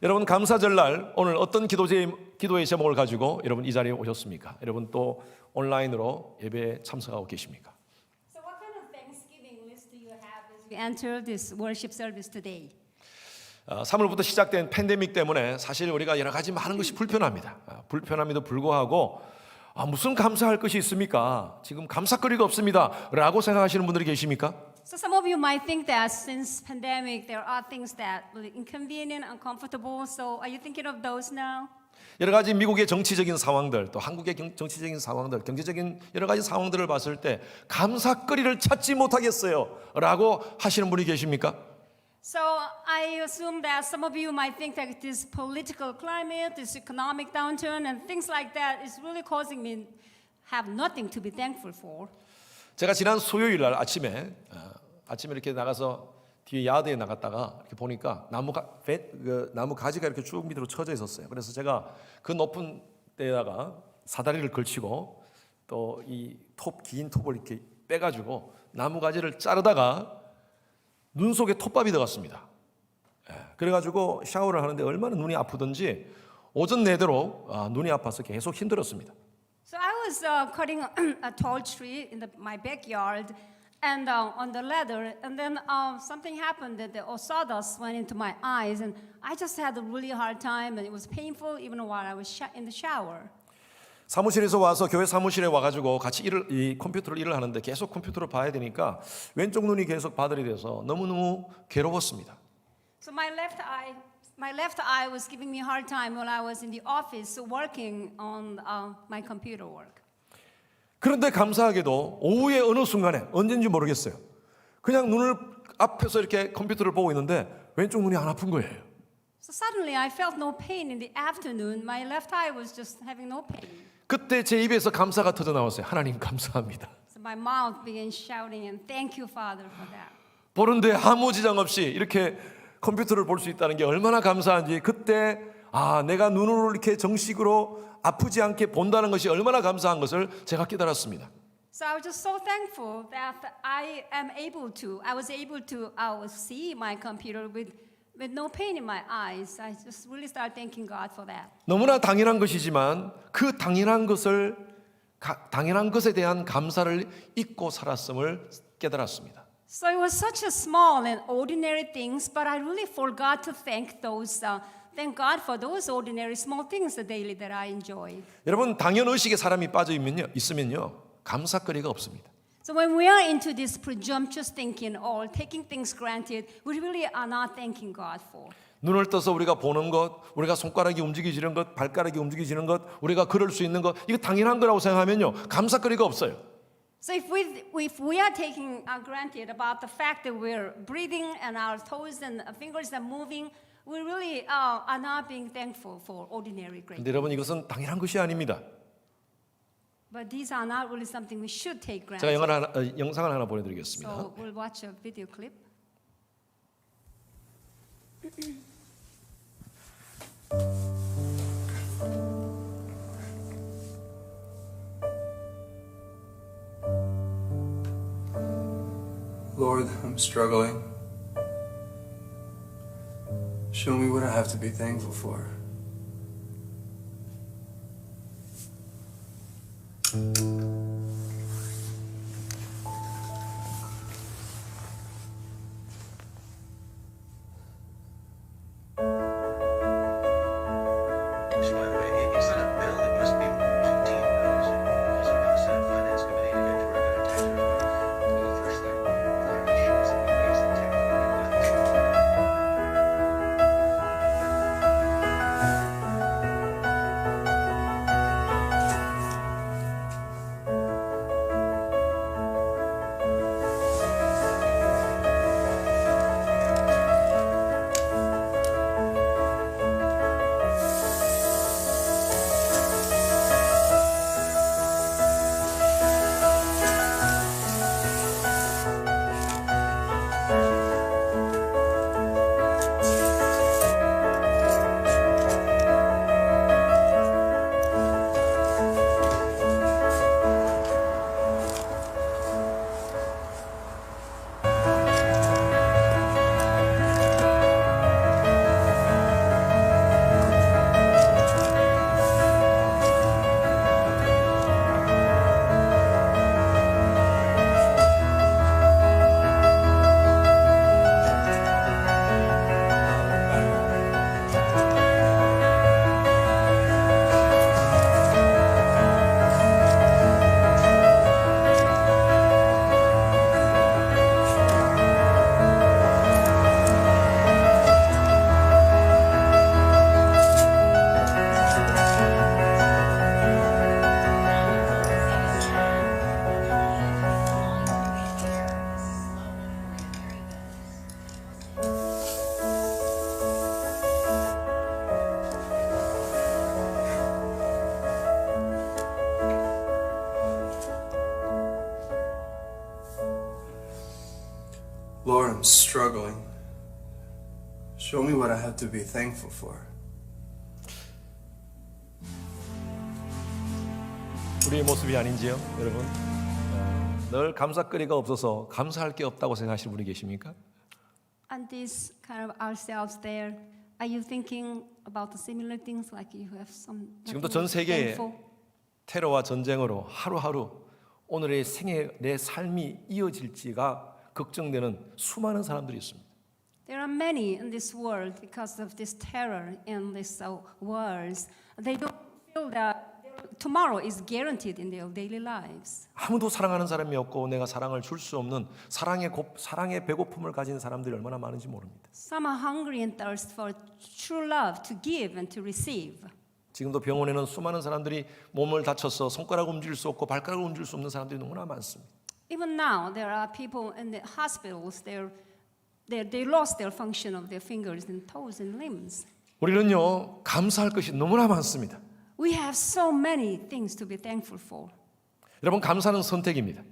여러분 감사절날 오늘 어떤 기도의 제목을 가지고 여러분 이 자리에 오셨습니까? 여러분 또 온라인으로 예배에 참석하고 계십니까? So what kind of Thanksgiving list do you have as we enter this worship service today? 3월부터 시작된 팬데믹 때문에 사실 우리가 여러 가지 많은 것이 불편합니다. 불편함에도 불구하고 무슨 감사할 것이 있습니까? 지금 감사거리가 없습니다 라고 생각하시는 분들이 계십니까? So some of you might think that since pandemic there are things that are inconvenient, uncomfortable. So are you thinking of those now? 여러 가지 미국의 정치적인 상황들, 또 한국의 정치적인 상황들, 경제적인 여러 가지 상황들을 봤을 때 감사거리를 찾지 못하겠어요 라고 하시는 분이 계십니까? So I assume that some of you might think that this political climate, this economic downturn and things like that is really causing me have nothing to be thankful for. 제가 지난 수요일 날 아침에 이렇게 나가서 뒤에 야드에 나갔다가 이렇게 보니까 나무 가지가 이렇게 쭉 밑으로 쳐져 있었어요. 그래서 제가 그 높은 데다가 사다리를 걸치고 또 이 긴 톱을 이렇게 빼가지고 나무 가지를 자르다가 눈 속에 톱밥이 들어갔습니다. 그래가지고 샤워를 하는데 얼마나 눈이 아프던지 오전 내도록 눈이 아파서 계속 힘들었습니다. So I was cutting a tall tree in my backyard and on the ladder, and then something happened that the sawdust went into my eyes, and I just had a really hard time, and it was painful even while I was in the shower. 사무실에서 와서 교회 사무실에 와가지고 같이 컴퓨터로 일을 하는데 계속 컴퓨터로 봐야 되니까 왼쪽 눈이 계속 바늘이 돼서 너무너무 괴로웠습니다. So my left eye was giving me a hard time while I was in the office working on my computer work. 그런데 감사하게도 오후의 어느 순간에 언제인지 모르겠어요. 그냥 눈을 앞에서 이렇게 컴퓨터를 보고 있는데 왼쪽 눈이 안 아픈 거예요. So suddenly I felt no pain in the afternoon. My left eye was just having no pain. 그때 제 입에서 감사가 터져 나왔어요. 하나님 감사합니다. So my mouth began shouting and thank you, Father, for that. 보는데 아무 지장 없이 이렇게 컴퓨터를 볼 수 있다는 게 얼마나 감사한지 그때 내가 눈으로 이렇게 정식으로 아프지 않게 본다는 것이 얼마나 감사한 것을 제가 깨달았습니다. So I was just so thankful that I was able to see my computer with no pain in my eyes. I just really started thanking God for that. 너무나 당연한 것이지만 그 당연한 것에 대한 감사를 잊고 살았음을 깨달았습니다. So it was such a small and ordinary things, but I really forgot to thank thank God for those ordinary small things daily that I enjoy. 여러분 당연 의식에 사람이 빠져 있으면요 감사거리가 없습니다. So when we are into this presumptuous thinking or taking things granted, we really are not thanking God for. 눈을 떠서 우리가 보는 것, 우리가 손가락이 움직이지는 것, 발가락이 움직이지는 것, 우리가 걸을 수 있는 것, 이거 당연한 거라고 생각하면요 감사거리가 없어요. So if we are taking granted about the fact that we're breathing and our toes and fingers are moving, we really are not being thankful for ordinary grace. 근데 여러분 이것은 당연한 것이 아닙니다. But these are not really something we should take 제가 granted. 영상을 하나 보내드리겠습니다. So we'll watch a video clip. Lord, I'm struggling. Show me what I have to be thankful for. Lord, I'm struggling. Show me what I have to be thankful for. 우리의 모습이 아닌지요, 여러분? 늘 감사거리가 없어서 감사할 게 없다고 생각하시는 분이 계십니까? And this kind of ourselves there, are you thinking about the similar things like you have some? 지금도 전 세계에 thankful? 테러와 전쟁으로 하루하루 오늘의 생애, 내 삶이 이어질지가 걱정되는 수많은 사람들이 있습니다. There are many in this world because of this terror in these wars. They don't feel that tomorrow is guaranteed in their daily lives. 아무도 사랑하는 사람이 없고 내가 사랑을 줄 수 없는 사랑의 배고픔을 가진 사람들이 얼마나 많은지 모릅니다. Some are hungry and thirst for true love to give and to receive. 지금도 병원에는 수많은 사람들이 몸을 다쳐서 손가락 움직일 수 없고 발가락 움직일 수 없는 사람들이 너무나 많습니다. Even now, there are people in the hospitals. They lost their function of their fingers and toes and limbs. 우리는요 감사할 것이 너무나 많습니다. We have so many things to be thankful for. 여러분 감사는 선택입니다.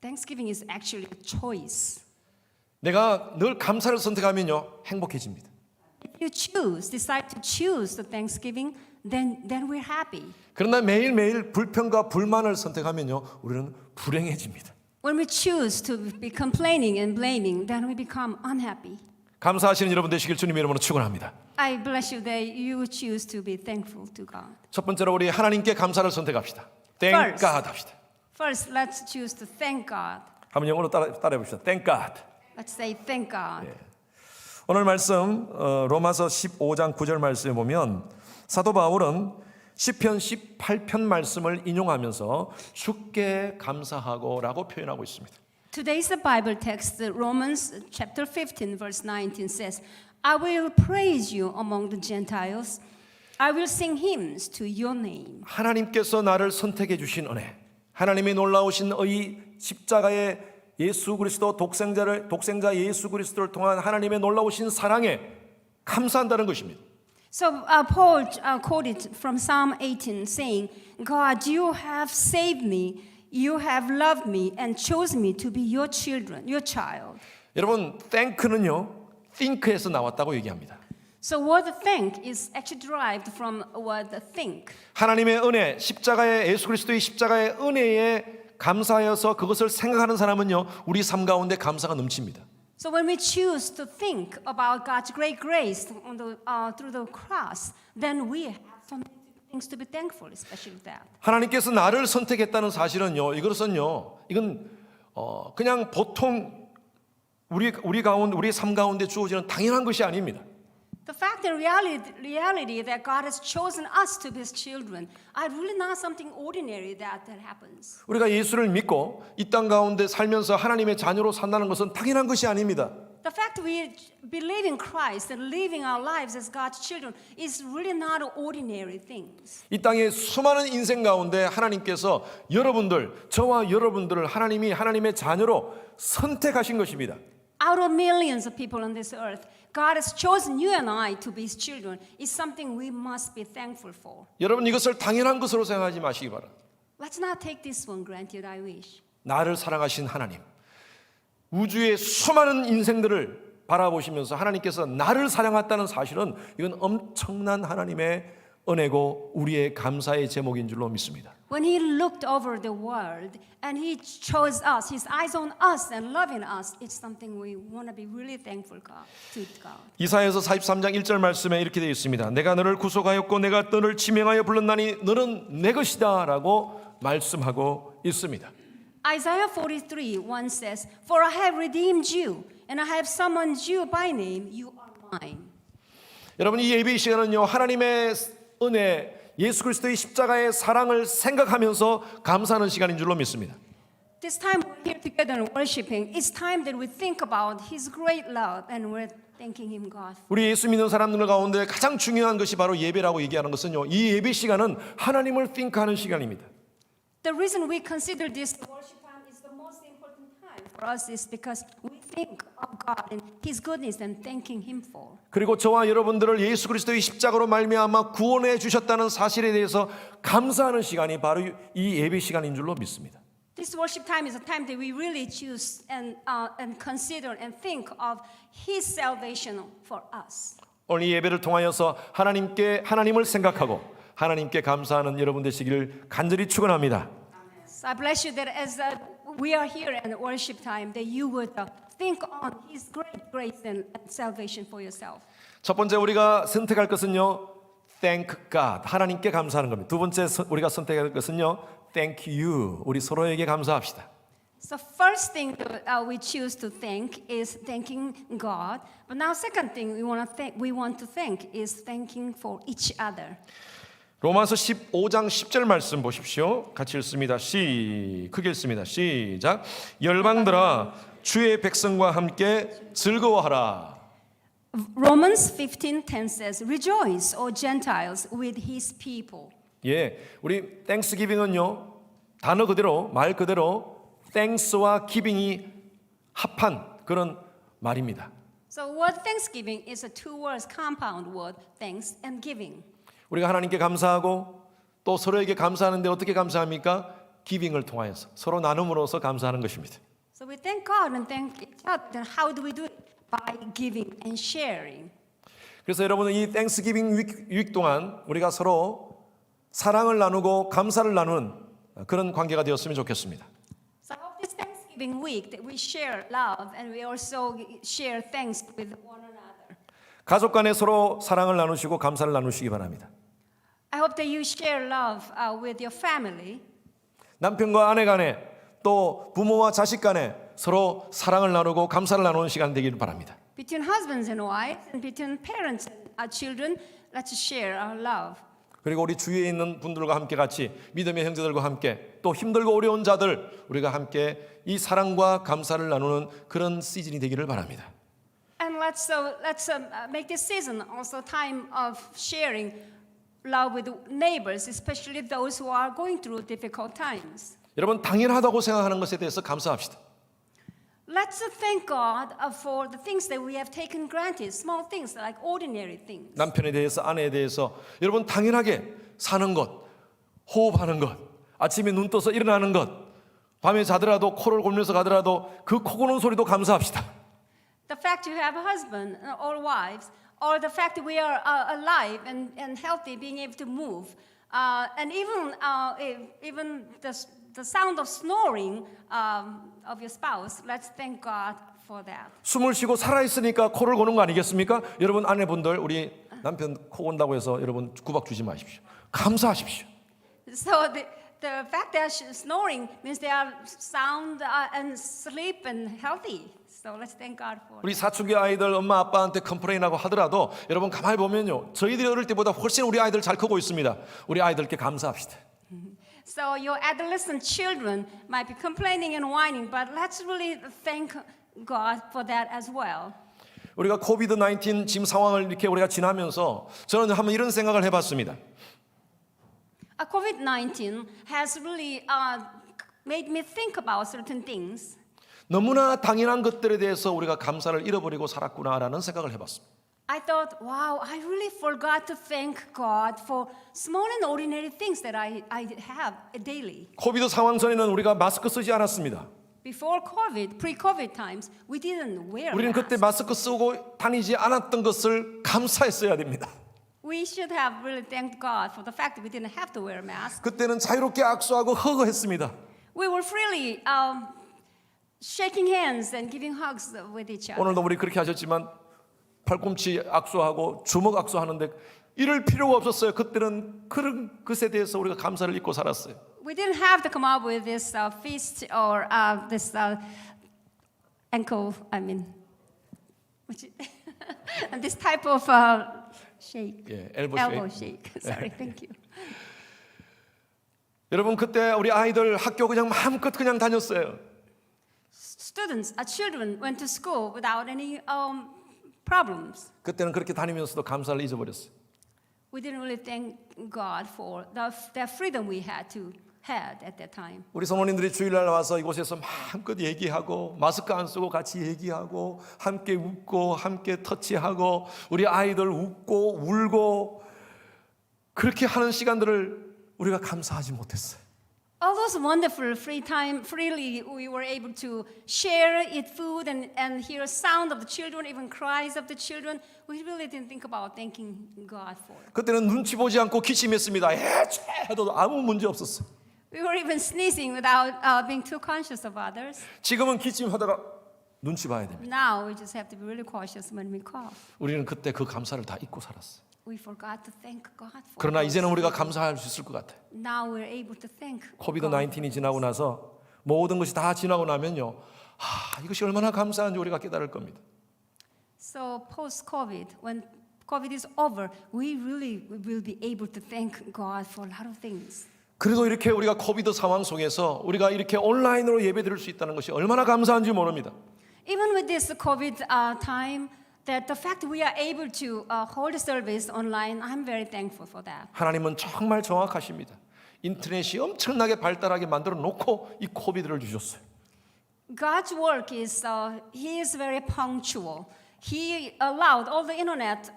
Thanksgiving is actually a choice. 내가 늘 감사를 선택하면요 행복해집니다. If you decide to choose the Thanksgiving, then we're happy. 그러나 매일매일 불평과 불만을 선택하면요 우리는 불행해집니다. When we choose to be complaining and blaming, then we become unhappy. 감사하시는 여러분 되시길 주님의 이름으로 축원합니다. I bless you that you choose to be thankful to God. 첫 번째로 우리 하나님께 감사를 선택합시다. Thank God 합시다. First, let's choose to thank God. 한번 영어로 따라해 봅시다. Thank God. Let's say thank God. 오늘 말씀 로마서 15장 9절 말씀에 보면 사도 바울은 시편 18편 말씀을 인용하면서 주께 감사하고라고 표현하고 있습니다. Today's Bible text, Romans chapter 15, verse 19 says, I will praise you among the Gentiles. I will sing hymns to your name. 하나님께서 나를 선택해 주신 은혜, 하나님의 놀라우신 의 십자가의 예수 그리스도 독생자 예수 그리스도를 통한 하나님의 놀라우신 사랑에 감사한다는 것입니다. So Paul quoted from Psalm 18 saying, God, you have saved me, you have loved me and chose me to be your children, your child. 여러분, thank는요, think에서 나왔다고 얘기합니다. So word thank is actually derived from word think. 하나님의 은혜, 예수 그리스도의 십자가의 은혜에 감사하여서 그것을 생각하는 사람은요, 우리 삶 가운데 감사가 넘칩니다. So when we choose to think about God's great grace through the cross, then we have so many things to be thankful, especially that. 하나님께서 나를 선택했다는 사실은요, 이건 그냥 보통 우리 삶 가운데 주어지는 당연한 것이 아닙니다. The fact and reality that God has chosen us to be His children are really not something ordinary that happens. 우리가 예수를 믿고 이 땅 가운데 살면서 하나님의 자녀로 산다는 것은 당연한 것이 아닙니다. The fact we believe in Christ and living our lives as God's children is really not ordinary things. 이 땅의 수많은 인생 가운데 하나님께서 저와 여러분들을 하나님이 하나님의 자녀로 선택하신 것입니다. Out of millions of people on this earth, God has chosen you and I to be His children. Is something we must be thankful for. 여러분 이것을 당연한 것으로 생각하지 마시기 바랍니다. Let's not take this one granted, I wish. 나를 사랑하신 하나님, 우주의 수많은 인생들을 바라보시면서 하나님께서 나를 사랑했다는 사실은 이건 엄청난 하나님의 은혜고 우리의 감사의 제목인 줄로 믿습니다. When He looked over the world and He chose us, His eyes on us and loving us, it's something we want to be really thankful to God. 이사야서 43장 1절 말씀에 이렇게 되어 있습니다. 내가 너를 구속하였고 내가 너를 지명하여 불렀나니 너는 내 것이다 라고 말씀하고 있습니다. Isaiah 43:1 says, For I have redeemed you and I have summoned you by name, you are mine. 여러분 이 예배 시간은요 하나님의 은혜 예수 그리스도의 십자가의 사랑을 생각하면서 감사하는 시간인 줄로 믿습니다. This time we're here together and worshiping, it's time that we think about His great love and we're thanking Him, God. 우리 예수 믿는 사람들 가운데 가장 중요한 것이 바로 예배라고 얘기하는 것은요. 이 예배 시간은 하나님을 think하는 시간입니다. The reason we consider this worship time is the most important time for us is because we think of God and His goodness and thanking Him for. 그리고 저와 여러분들을 예수 그리스도의 십자가로 말미암아 구원해 주셨다는 사실에 대해서 감사하는 시간이 바로 이 예배 시간인 줄로 믿습니다. This worship time is a time that we really choose and consider and think of His salvation for us. 오늘 이 예배를 통하여서 하나님을 생각하고 하나님께 감사하는 여러분 되시기를 간절히 축원합니다. So I bless you that as we are here at worship time, that you would think on His great grace and salvation for yourself. 첫 번째 우리가 선택할 것은요, thank God, 하나님께 감사하는 겁니다. 두 번째 우리가 선택할 것은요, thank you, 우리 서로에게 감사합시다. So first thing that, we choose to thank is thanking God. But now second thing we want to thank is thanking for each other. 로마서 15장 10절 말씀 보십시오. 같이 읽습니다. 크게 읽습니다. 시작. 열방들아 주의 백성과 함께 즐거워하라. Romans 15:10 says, "Rejoice, O Gentiles, with His people." 예, 우리 땡스기빙은요, 단어 그대로 말 그대로 땡스와 기빙이 합한 그런 말입니다. So word thanksgiving is a two words compound word, thanks and giving. 우리가 하나님께 감사하고 또 서로에게 감사하는데 어떻게 감사합니까? 기빙을 통하여서 서로 나눔으로써 감사하는 것입니다. So we thank God and thank each other. Then how do we do it? By giving and sharing. 그래서 여러분은 이 땡스기빙 위ክ 동안 우리가 서로 사랑을 나누고 감사를 나누는 그런 관계가 되었으면 좋겠습니다. So I hope this Thanksgiving week that we share love and we also share thanks with one another. 가족 간에 서로 사랑을 나누시고 감사를 나누시기 바랍니다. I hope that you share love with your family. 남편과 아내 간에 또 부모와 자식 간에 서로 사랑을 나누고 감사를 나누는 시간 되기를 바랍니다. Between husbands and wives and between parents and our children, let's share our love. 그리고 우리 주위에 있는 분들과 함께 같이 믿음의 형제들과 함께 또 힘들고 어려운 자들 우리가 함께 이 사랑과 감사를 나누는 그런 시즌이 되기를 바랍니다. And let's make this season also time of sharing love with neighbors, especially those who are going through difficult times. 여러분 당연하다고 생각하는 것에 대해서 감사합시다. Let's thank God for the things that we have taken granted, small things like ordinary things. 남편에 대해서 아내에 대해서 여러분 당연하게 사는 것, 호흡하는 것, 아침에 눈 떠서 일어나는 것, 밤에 자더라도 코를 골면서 가더라도 그 코 고는 소리도 감사합시다. The fact you have a husband or wives, or the fact that we are alive and healthy, being able to move, and even the sound of snoring of your spouse, let's thank God for that. 숨을 쉬고 살아있으니까 코를 고는 거 아니겠습니까? 여러분 아내분들 우리 남편 코 곤다고 해서 여러분 구박 주지 마십시오. 감사하십시오. So the fact that she's snoring means they are sound and sleep and healthy. So let's thank God for it. 우리 사춘기 아이들 엄마 아빠한테 컴플레인하고 하더라도 여러분 가만히 보면요. 저희들이 어릴 때보다 훨씬 우리 아이들 잘 크고 있습니다. 우리 아이들께 감사합시다. So your adolescent children might be complaining and whining, but let's really thank God for that as well. 우리가 코비드 19 지금 상황을 이렇게 우리가 지나면서 저는 한번 이런 생각을 해봤습니다. COVID-19 has really made me think about certain things. 너무나 당연한 것들에 대해서 우리가 감사를 잃어버리고 살았구나라는 생각을 해봤습니다. I thought, wow, I really forgot to thank God for small and ordinary things that I have daily. 코비드 상황 전에는 우리가 마스크 쓰지 않았습니다. Before COVID, pre-COVID times, we didn't wear 우리는 masks. 그때 마스크 쓰고 다니지 않았던 것을 감사했어야 됩니다. We should have really thanked God for the fact that we didn't have to wear masks. 그때는 자유롭게 악수하고 허거했습니다. We were freely shaking hands and giving hugs with each other. 오늘도 우리 그렇게 하셨지만 팔꿈치 악수하고 주먹 악수하는데 이럴 필요가 없었어요. 그때는 그런 것에 대해서 우리가 감사를 잊고 살았어요. We didn't have to come up with this fist or this ankle, and this type of shake. 예, 엘보 Elbow 쉐이크. shake. Sorry, thank you. 여러분 그때 우리 아이들 학교 그냥 마음껏 그냥 다녔어요. Students, children went to school without any problems. 그때는 그렇게 다니면서도 감사를 잊어버렸어요. We didn't really thank God for the freedom we had at that time. 우리 성도님들이 주일날 와서 이곳에서 마음껏 얘기하고 마스크 안 쓰고 같이 얘기하고 함께 웃고 함께 터치하고 우리 아이들 웃고 울고 그렇게 하는 시간들을 우리가 감사하지 못했어요. All those wonderful free time, freely we were able to share, eat food, and hear sound of the children, even cries of the children. We really didn't think about thanking God for it. 그때는 눈치 보지 않고 기침했습니다. 해도 아무 문제 없었어. We were even sneezing without being too conscious of others. 지금은 기침하다가 눈치 봐야 됩니다. Now we just have to be really cautious when we cough. 우리는 그때 그 감사를 다 잊고 살았어. We forgot to thank God for 그러나 those 이제는 우리가 things. 감사할 수 있을 것 같아. Now we're able to thank 코비드 God. 19이 지나고 나서 모든 것이 다 지나고 나면요. 이것이 얼마나 감사한지 우리가 깨달을 겁니다. So post-COVID, when COVID is over, we really will be able to thank God for a lot of things. 그래도 이렇게 우리가 코비드 상황 속에서 우리가 이렇게 온라인으로 예배드릴 수 있다는 것이 얼마나 감사한지 모릅니다. Even with this COVID time, that the fact we are able to hold a service online, I'm very thankful for that. 하나님은 정말 정확하십니다. 인터넷이 엄청나게 발달하게 만들어 놓고 이 코비드를 주셨어요. God's work is, He is very punctual. He allowed all the internet,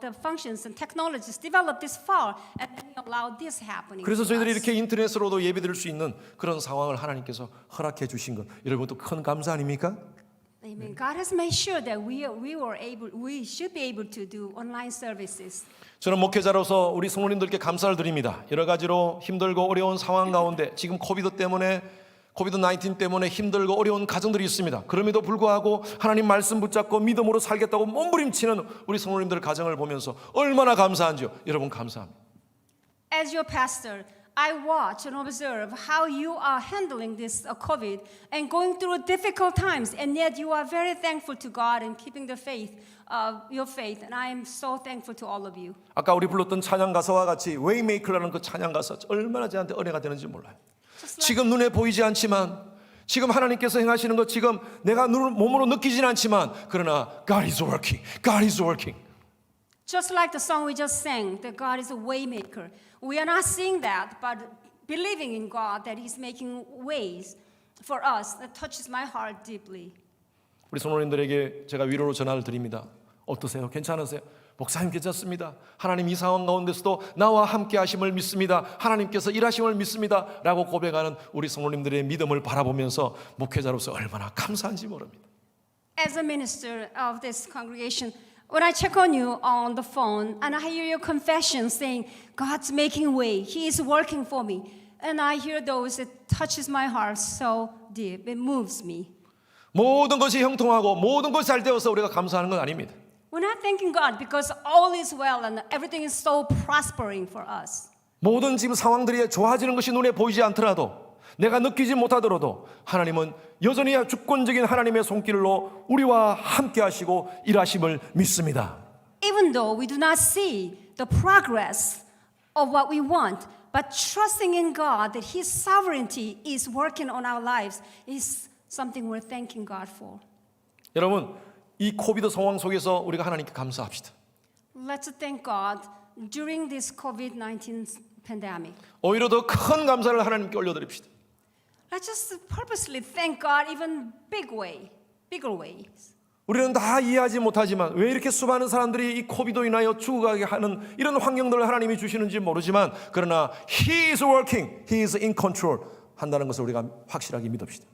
the functions and technologies developed this far, and then He allowed this happening. 그래서 to 저희들이 us. 이렇게 인터넷으로도 예배드릴 수 있는 그런 상황을 하나님께서 허락해 주신 것, 여러분도 큰 감사 아닙니까? Amen. God has made sure that we should be able to do online services. 저는 목회자로서 우리 성도님들께 감사를 드립니다. 여러 가지로 힘들고 어려운 상황 가운데 지금 코비드 19 때문에 힘들고 어려운 가정들이 있습니다. 그럼에도 불구하고 하나님 말씀 붙잡고 믿음으로 살겠다고 몸부림치는 우리 성도님들 가정을 보면서 얼마나 감사한지요. 여러분 감사합니다. As your pastor, I watch and observe how you are handling this COVID and going through difficult times, and yet you are very thankful to God and keeping the faith, your faith, and I am so thankful to all of you. 아까 우리 불렀던 찬양 가사와 같이 웨이메이커라는 그 찬양 가사 얼마나 저한테 은혜가 되는지 몰라요. 지금 눈에 보이지 않지만 지금 하나님께서 행하시는 것 지금 내가 몸으로 느끼진 않지만 그러나 God is working. God is working. Just like the song we just sang, that God is a way maker. We are not seeing that, but believing in God that He's making ways for us, that touches my heart deeply. 우리 성도님들에게 제가 위로로 전화를 드립니다. 어떠세요? 괜찮으세요? 목사님 괜찮습니다. 하나님 이 상황 가운데서도 나와 함께 하심을 믿습니다. 하나님께서 일하심을 믿습니다. 라고 고백하는 우리 성도님들의 믿음을 바라보면서 목회자로서 얼마나 감사한지 모릅니다. As a minister of this congregation, when I check on you on the phone and I hear your confession saying, God's making way, He is working for me, and I hear those, it touches my heart so deep, it moves me. 모든 것이 형통하고 모든 것이 잘 되어서 우리가 감사하는 건 아닙니다. We're not thanking God because all is well and everything is so prospering for us. 모든 지금 상황들이 좋아지는 것이 눈에 보이지 않더라도 내가 느끼지 못하더라도 하나님은 여전히 주권적인 하나님의 손길로 우리와 함께 하시고 일하심을 믿습니다. Even though we do not see the progress of what we want, but trusting in God that His sovereignty is working on our lives is something we're thanking God for. 여러분 이 코비드 상황 속에서 우리가 하나님께 감사합시다. Let's thank God during this COVID-19 pandemic. 오히려 더 큰 감사를 하나님께 올려드립시다. Let's just purposely thank God even bigger ways. 우리는 다 이해하지 못하지만 왜 이렇게 수많은 사람들이 이 코비드로 인하여 죽어가게 하는 이런 환경들을 하나님이 주시는지 모르지만 그러나 He is working, He is in control 한다는 것을 우리가 확실하게 믿읍시다.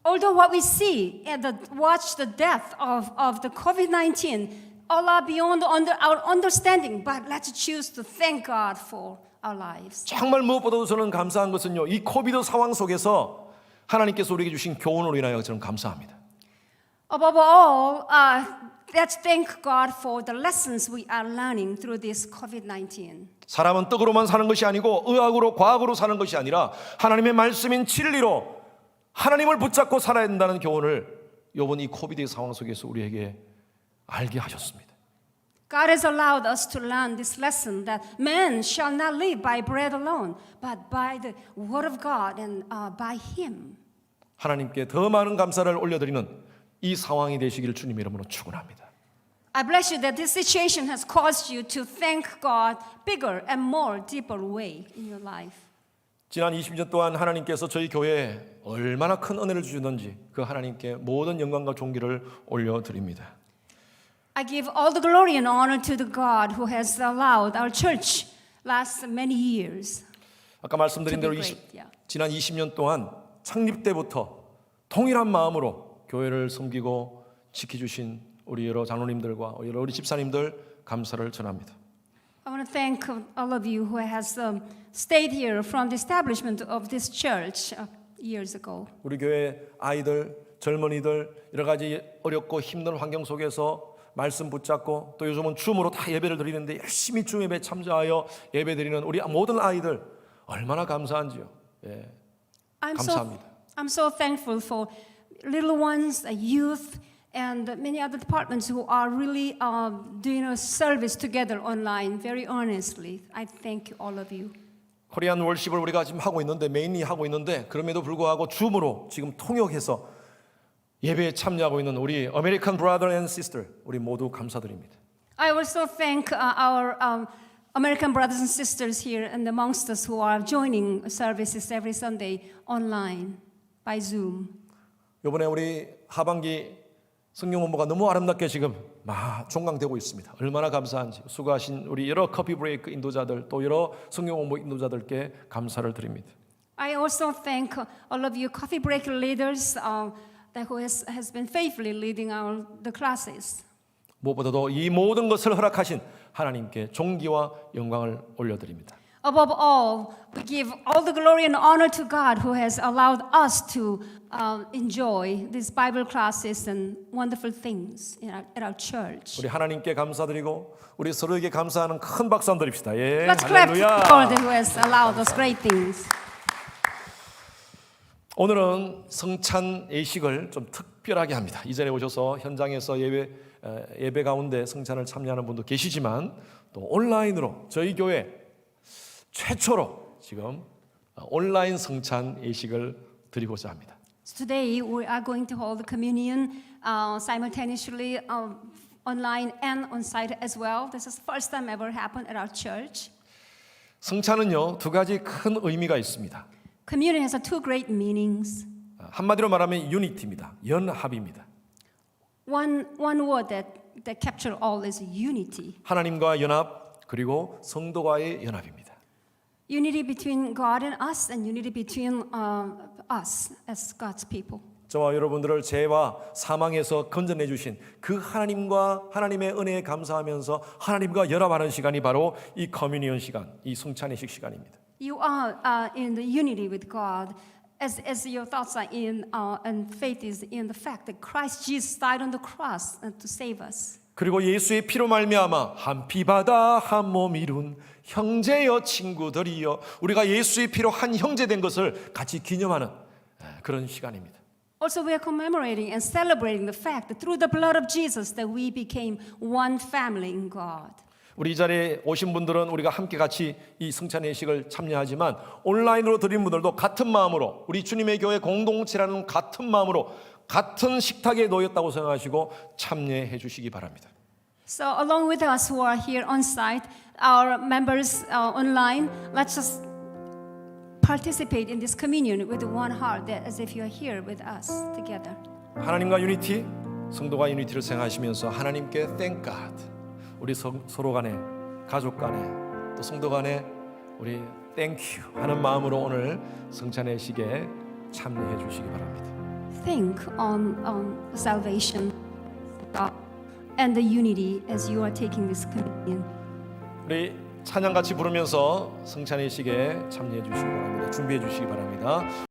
Although what we see and watch the death of the COVID-19, all are beyond our understanding, but let's choose to thank God for our lives. 정말 무엇보다도 저는 감사한 것은요. 이 코비드 상황 속에서 하나님께서 우리에게 주신 교훈으로 인하여 저는 감사합니다. Above all, let's thank God for the lessons we are learning through this COVID-19. 사람은 떡으로만 사는 것이 아니고 의학으로 과학으로 사는 것이 아니라 하나님의 말씀인 진리로 하나님을 붙잡고 살아야 된다는 교훈을 이번 이 코비드 상황 속에서 우리에게 알게 하셨습니다. God has allowed us to learn this lesson that man shall not live by bread alone, but by the word of God and by Him. 하나님께 더 많은 감사를 올려드리는 이 상황이 되시기를 주님 이름으로 축원합니다. I bless you that this situation has caused you to thank God bigger and more deeper way in your life. 지난 20년 동안 하나님께서 저희 교회에 얼마나 큰 은혜를 주셨는지 그 하나님께 모든 영광과 존귀를 올려드립니다. I give all the glory and honor to the God who has allowed our church last many years. 아까 말씀드린 To 대로 be great, yeah. 지난 20년 동안 창립 때부터 동일한 마음으로 교회를 섬기고 지켜주신 우리 여러 장로님들과 여러 우리 집사님들 감사를 전합니다. I want to thank all of you who has stayed here from the establishment of this church years ago. 우리 교회 아이들, 젊은이들 여러 가지 어렵고 힘든 환경 속에서 말씀 붙잡고 또 요즘은 줌으로 다 예배를 드리는데 열심히 줌 예배 참여하여 예배 드리는 우리 모든 아이들 얼마나 감사한지요. 예. 감사합니다. I'm so thankful for little ones, youth, and many other departments who are really doing a service together online very earnestly. I thank all of you. 코리안 월십을 우리가 지금 하고 있는데 메인리 하고 있는데 그럼에도 불구하고 줌으로 지금 통역해서 예배에 참여하고 있는 우리 American brother and sister 우리 모두 감사드립니다. I also thank our American brothers and sisters here and amongst us who are joining services every Sunday online by Zoom. 이번에 우리 하반기 성령 공부가 너무 아름답게 지금 종강되고 있습니다. 얼마나 감사한지 수고하신 우리 여러 커피 브레이크 인도자들 또 여러 성령 공부 인도자들께 감사를 드립니다. I also thank all of you coffee break leaders that who has been faithfully leading the classes. 무엇보다도 이 모든 것을 허락하신 하나님께 존귀와 영광을 올려드립니다. Above all, we give all the glory and honor to God who has allowed us to enjoy these Bible classes and wonderful things at our church. 우리 하나님께 감사드리고 우리 서로에게 감사하는 큰 박수 한번 드립시다. 예, Let's clap to the 할렐루야. Lord who has allowed us great things. 오늘은 성찬 예식을 좀 특별하게 합니다. 이전에 오셔서 현장에서 예배 가운데 성찬을 참여하는 분도 계시지만 또 온라인으로 저희 교회 최초로 지금 온라인 성찬 예식을 드리고자 합니다. So today we are going to hold the communion simultaneously online and on site as well. This is the first time ever happened at our church. 성찬은요 두 가지 큰 의미가 있습니다. Communion has two great meanings. 한마디로 말하면 유니티입니다. 연합입니다. One word that capture all is unity. 하나님과 연합 그리고 성도와의 연합입니다. Unity between God and us, and unity between us as God's people. 저와 여러분들을 죄와 사망에서 건져내 주신 그 하나님과 하나님의 은혜에 감사하면서 하나님과 연합하는 시간이 바로 이 커뮤니언 시간, 이 성찬예식 시간입니다. You are in the unity with God, as your thoughts are in, and faith is in the fact that Christ Jesus died on the cross to save us. 그리고 예수의 피로 말미암아 한 피 받아 한 몸 이룬 형제여 친구들이여 우리가 예수의 피로 한 형제 된 것을 같이 기념하는 그런 시간입니다. Also, we are commemorating and celebrating the fact that through the blood of Jesus that we became one family in God. 우리 이 자리에 오신 분들은 우리가 함께 같이 이 성찬 예식을 참여하지만 온라인으로 드린 분들도 같은 마음으로 우리 주님의 교회 공동체라는 같은 마음으로 같은 식탁에 놓였다고 생각하시고 참여해 주시기 바랍니다. So, along with us who are here on site, our members online, let's just participate in this communion with one heart, as if you are here with us together. 하나님과 유니티, 성도가 유니티를 생각하시면서 하나님께 thank God, 우리 서로 간에 가족 간에 또 성도 간에 우리 thank you 하는 마음으로 오늘 성찬의 시기에 참여해 주시기 바랍니다. Think on salvation and the unity as you are taking this communion. 우리 찬양 같이 부르면서 성찬의 시기에 참여해 주시기 바랍니다. 준비해 주시기 바랍니다.